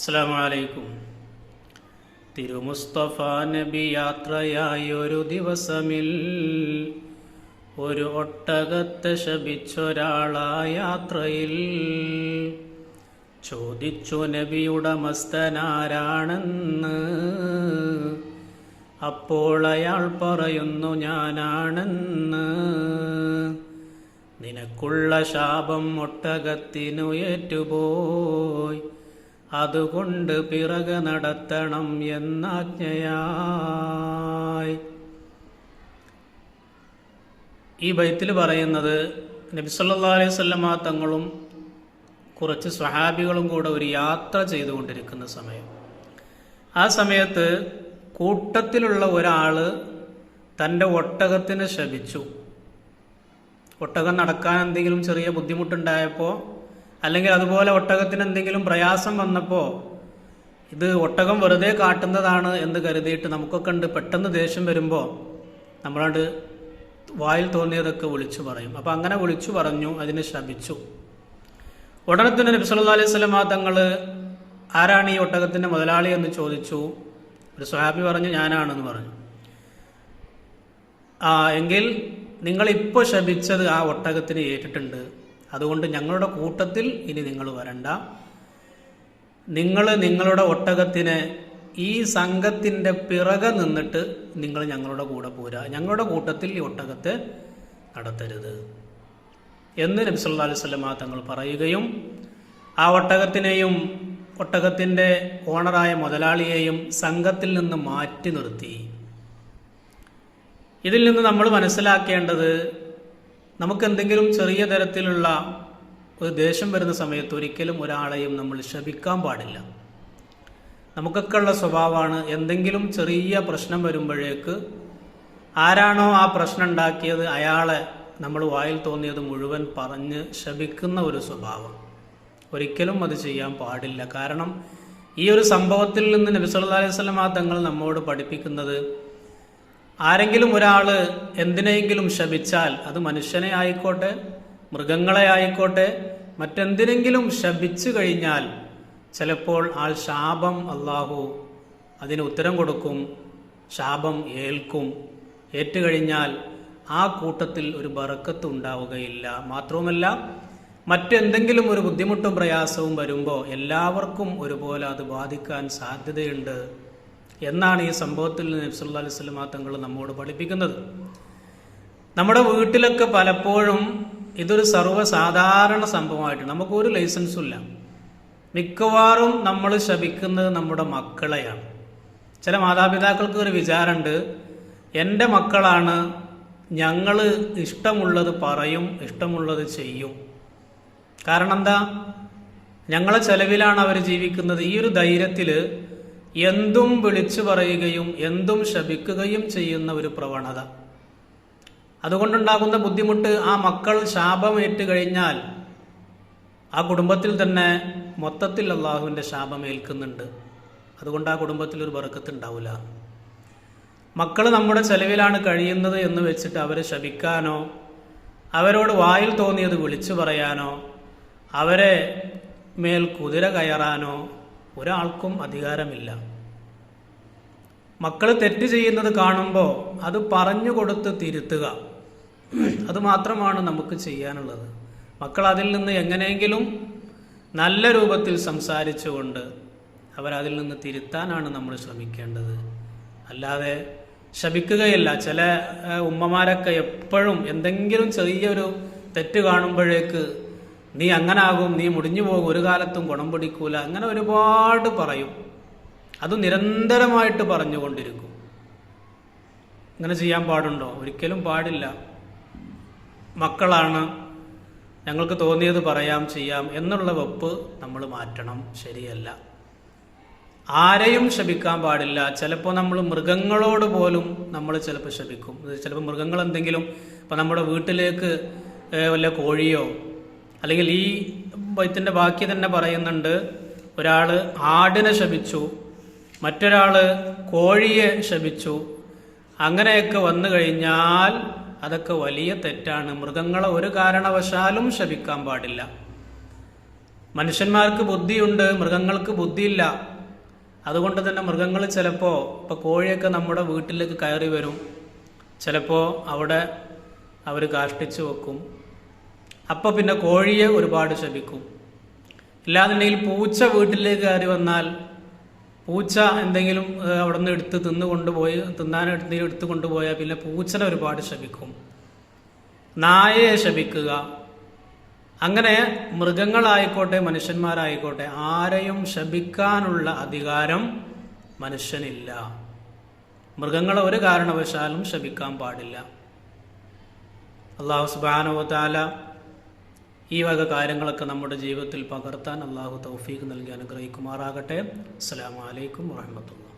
അസ്സലാമു അലൈക്കും. തിരുമുസ്തഫ നബി യാത്രയായി ഒരു ദിവസമിൽ ഒരു ഒട്ടകത്തെ ശപിച്ചൊരാളാ യാത്രയിൽ. ചോദിച്ചു നബിയുടെ മസ്തനാരാണെന്ന്. അപ്പോൾ അയാൾ പറയുന്നു ഞാനാണെന്ന്. നിനക്കുള്ള ശാപം ഒട്ടകത്തിനു ഏറ്റുപോയി, അതുകൊണ്ട് പിറകെ നടത്തണം എന്നാജ്ഞയായി. ഈ ബൈത്തിൽ പറയുന്നത് നബി സല്ലല്ലാഹു അലൈഹി വസല്ലമ തങ്ങളും കുറച്ച് സ്വഹാബികളും കൂടെ ഒരു യാത്ര ചെയ്തുകൊണ്ടിരിക്കുന്ന സമയം. ആ സമയത്ത് കൂട്ടത്തിലുള്ള ഒരാൾ തൻ്റെ ഒട്ടകത്തിനെ ശപിച്ചു. ഒട്ടകം നടക്കാൻ എന്തെങ്കിലും ചെറിയ ബുദ്ധിമുട്ടുണ്ടായപ്പോൾ, അല്ലെങ്കിൽ അതുപോലെ ഒട്ടകത്തിന് എന്തെങ്കിലും പ്രയാസം വന്നപ്പോൾ, ഇത് ഒട്ടകം വെറുതെ കാട്ടുന്നതാണ് എന്ന് കരുതിയിട്ട് നമുക്കൊക്കെ ഉണ്ട് പെട്ടെന്ന് ദേഷ്യം വരുമ്പോൾ നമ്മളത് വായിൽ തോന്നിയതൊക്കെ വിളിച്ചു പറയും. അപ്പം അങ്ങനെ വിളിച്ചു പറഞ്ഞു, അതിനെ ശപിച്ചു. ഉടനെ തന്നെ നബി സല്ലല്ലാഹു അലൈഹി വസല്ലമ തങ്ങൾ ആരാണ് ഈ ഒട്ടകത്തിൻ്റെ മുതലാളി എന്ന് ചോദിച്ചു. ഒരു സ്വഹാബി പറഞ്ഞു ഞാനാണെന്ന് പറഞ്ഞു. എങ്കിൽ നിങ്ങളിപ്പോൾ ശപിച്ചത് ആ ഒട്ടകത്തിന് ഏറ്റിട്ടുണ്ട്, അതുകൊണ്ട് ഞങ്ങളുടെ കൂട്ടത്തിൽ ഇനി നിങ്ങൾ വരണ്ട. നിങ്ങൾ നിങ്ങളുടെ ഒട്ടകത്തിന് ഈ സംഘത്തിൻ്റെ പിറകെ നിന്നിട്ട് നിങ്ങൾ ഞങ്ങളുടെ കൂടെ പോരാ, ഞങ്ങളുടെ കൂട്ടത്തിൽ ഈ ഒട്ടകത്തെ നടത്തരുത് എന്ന് നബി സല്ലല്ലാഹു അലൈഹി വസല്ലമ തങ്ങൾ പറയുകയും ആ ഒട്ടകത്തിനെയും ഒട്ടകത്തിൻ്റെ ഓണറായ മുതലാളിയെയും സംഘത്തിൽ നിന്ന് മാറ്റി നിർത്തി. ഇതിൽ നിന്ന് നമ്മൾ മനസ്സിലാക്കേണ്ടത്, നമുക്കെന്തെങ്കിലും ചെറിയ തരത്തിലുള്ള ഒരു ദേഷ്യം വരുന്ന സമയത്ത് ഒരിക്കലും ഒരാളെയും നമ്മൾ ശപിക്കാൻ പാടില്ല. നമുക്കൊക്കെ ഉള്ള സ്വഭാവമാണ് എന്തെങ്കിലും ചെറിയ പ്രശ്നം വരുമ്പോഴേക്ക് ആരാണോ ആ പ്രശ്നം ഉണ്ടാക്കിയത് അയാളെ നമ്മൾ വായിൽ തോന്നിയത് മുഴുവൻ പറഞ്ഞ് ശപിക്കുന്ന ഒരു സ്വഭാവം. ഒരിക്കലും അത് ചെയ്യാൻ പാടില്ല. കാരണം ഈ ഒരു സംഭവത്തിൽ നിന്ന് നബി സല്ലല്ലാഹു അലൈഹി വസല്ലമ തങ്ങൾ നമ്മോട് പഠിപ്പിക്കുന്നത്, ആരെങ്കിലും ഒരാൾ എന്തിനെങ്കിലും ശപിച്ചാൽ, അത് മനുഷ്യനെ ആയിക്കോട്ടെ മൃഗങ്ങളെ ആയിക്കോട്ടെ മറ്റെന്തിനെങ്കിലും ശപിച്ചു കഴിഞ്ഞാൽ ചിലപ്പോൾ ആ ശാപം അള്ളാഹു അതിന് ഉത്തരം കൊടുക്കും, ശാപം ഏൽക്കും. ഏറ്റുകഴിഞ്ഞാൽ ആ കൂട്ടത്തിൽ ഒരു ബറക്കത്ത് ഉണ്ടാവുകയില്ല. മാത്രവുമല്ല, മറ്റെന്തെങ്കിലും ഒരു ബുദ്ധിമുട്ടും പ്രയാസവും വരുമ്പോൾ എല്ലാവർക്കും ഒരുപോലെ അത് ബാധിക്കാൻ സാധ്യതയുണ്ട് എന്നാണ് ഈ സംഭവത്തിൽ നബി സല്ലല്ലാഹു അലൈഹി വസല്ലമ തങ്ങൾ നമ്മോട് പഠിപ്പിക്കുന്നത്. നമ്മുടെ വീട്ടിലൊക്കെ പലപ്പോഴും ഇതൊരു സർവ്വസാധാരണ സംഭവമായിട്ട് നമുക്കൊരു ലൈസൻസും ഇല്ല. മിക്കവാറും നമ്മൾ ശപിക്കുന്നത് നമ്മുടെ മക്കളെയാണ്. ചില മാതാപിതാക്കൾക്ക് ഒരു വിചാരമുണ്ട്, എൻ്റെ മക്കളാണ്, ഞങ്ങൾ ഇഷ്ടമുള്ളത് പറയും, ഇഷ്ടമുള്ളത് ചെയ്യും. കാരണം എന്താ, ഞങ്ങളെ ചെലവിലാണ് അവർ ജീവിക്കുന്നത്. ഈ ഒരു ധൈര്യത്തിൽ എന്തും വിളിച്ചു പറയുകയും എന്തും ശപിക്കുകയും ചെയ്യുന്ന ഒരു പ്രവണത, അതുകൊണ്ടുണ്ടാകുന്ന ബുദ്ധിമുട്ട്, ആ മക്കൾ ശാപമേറ്റ് കഴിഞ്ഞാൽ ആ കുടുംബത്തിൽ തന്നെ മൊത്തത്തിൽ അള്ളാഹുവിൻ്റെ ശാപം ഏൽക്കുന്നുണ്ട്. അതുകൊണ്ട് ആ കുടുംബത്തിൽ ഒരു ബറക്കത്ത് ഉണ്ടാവില്ല. മക്കൾ നമ്മുടെ ചെലവിലാണ് കഴിയുന്നത് എന്ന് വെച്ചിട്ട് അവരെ ശപിക്കാനോ അവരോട് വായിൽ തോന്നിയത് വിളിച്ചു പറയാനോ അവരെ മേൽ കുതിര കയറാനോ ഒരാൾക്കും അധികാരമില്ല. മക്കൾ തെറ്റ് ചെയ്യുന്നത് കാണുമ്പോൾ അത് പറഞ്ഞു കൊടുത്ത് തിരുത്തുക, അതുമാത്രമാണ് നമുക്ക് ചെയ്യാനുള്ളത്. മക്കൾ അതിൽ നിന്ന് എങ്ങനെയെങ്കിലും നല്ല രൂപത്തിൽ സംസാരിച്ചുകൊണ്ട് അവരതിൽ നിന്ന് തിരുത്താനാണ് നമ്മൾ ശ്രമിക്കേണ്ടത്. അല്ലാതെ ശപിക്കുകയില്ല. ചില ഉമ്മമാരൊക്കെ എപ്പോഴും എന്തെങ്കിലും ചെറിയൊരു തെറ്റ് കാണുമ്പോഴേക്ക് നീ അങ്ങനാകും, നീ മുടിഞ്ഞു പോകും, ഒരു കാലത്തും ഗുണം പിടിക്കൂല, അങ്ങനെ ഒരുപാട് പറയും. അത് നിരന്തരമായിട്ട് പറഞ്ഞുകൊണ്ടിരിക്കും. ഇങ്ങനെ ചെയ്യാൻ പാടുണ്ടോ? ഒരിക്കലും പാടില്ല. മക്കളാണ്, ഞങ്ങൾക്ക് തോന്നിയത് പറയാം ചെയ്യാം എന്നുള്ള വെപ്പ് നമ്മൾ മാറ്റണം. ശരിയല്ല. ആരെയും ശപിക്കാൻ പാടില്ല. ചിലപ്പോൾ നമ്മൾ മൃഗങ്ങളോട് പോലും നമ്മൾ ചിലപ്പോൾ ശപിക്കും. ചിലപ്പോൾ മൃഗങ്ങൾ എന്തെങ്കിലും, ഇപ്പം നമ്മുടെ വീട്ടിലേക്ക് വല്ല കോഴിയോ, അല്ലെങ്കിൽ ഈ ബൈത്തിൻ്റെ ബാക്കി തന്നെ പറയുന്നുണ്ട്, ഒരാൾ ആടിനെ ശപിച്ചു, മറ്റൊരാൾ കോഴിയെ ശപിച്ചു. അങ്ങനെയൊക്കെ വന്നു കഴിഞ്ഞാൽ അതൊക്കെ വലിയ തെറ്റാണ്. മൃഗങ്ങളെ ഒരു കാരണവശാലും ശപിക്കാൻ പാടില്ല. മനുഷ്യന്മാർക്ക് ബുദ്ധിയുണ്ട്, മൃഗങ്ങൾക്ക് ബുദ്ധിയില്ല. അതുകൊണ്ട് തന്നെ മൃഗങ്ങൾ ചിലപ്പോൾ, ഇപ്പോൾ കോഴിയൊക്കെ നമ്മുടെ വീട്ടിലേക്ക് കയറി വരും, ചിലപ്പോൾ അവിടെ അവർ കാഷ്ടിച്ചു വെക്കും. അപ്പോൾ പിന്നെ കോഴിയെ ഒരുപാട് ശപിക്കും. ഇല്ലാന്നുണ്ടെങ്കിൽ പൂച്ച വീട്ടിലേക്ക് കയറി വന്നാൽ പൂച്ച എന്തെങ്കിലും അവിടെ നിന്ന് എടുത്ത് എടുത്ത് കൊണ്ടുപോയാൽ പിന്നെ പൂച്ചനെ ഒരുപാട് ശപിക്കും. നായയെ ശപിക്കുക. അങ്ങനെ മൃഗങ്ങളായിക്കോട്ടെ മനുഷ്യന്മാരായിക്കോട്ടെ ആരെയും ശപിക്കാനുള്ള അധികാരം മനുഷ്യനില്ല. മൃഗങ്ങളെ ഒരു കാരണവശാലും ശപിക്കാൻ പാടില്ല. അല്ലാഹു സുബ്ഹാനഹു വ തആല ഈ വക കാര്യങ്ങളൊക്കെ നമ്മുടെ ജീവിതത്തിൽ പകർത്താൻ അല്ലാഹു തൗഫീഖ് നൽകി അനുഗ്രഹിക്കുമാറാകട്ടെ. അസ്സലാമു അലൈക്കും വറഹ്മത്തുള്ളാഹി.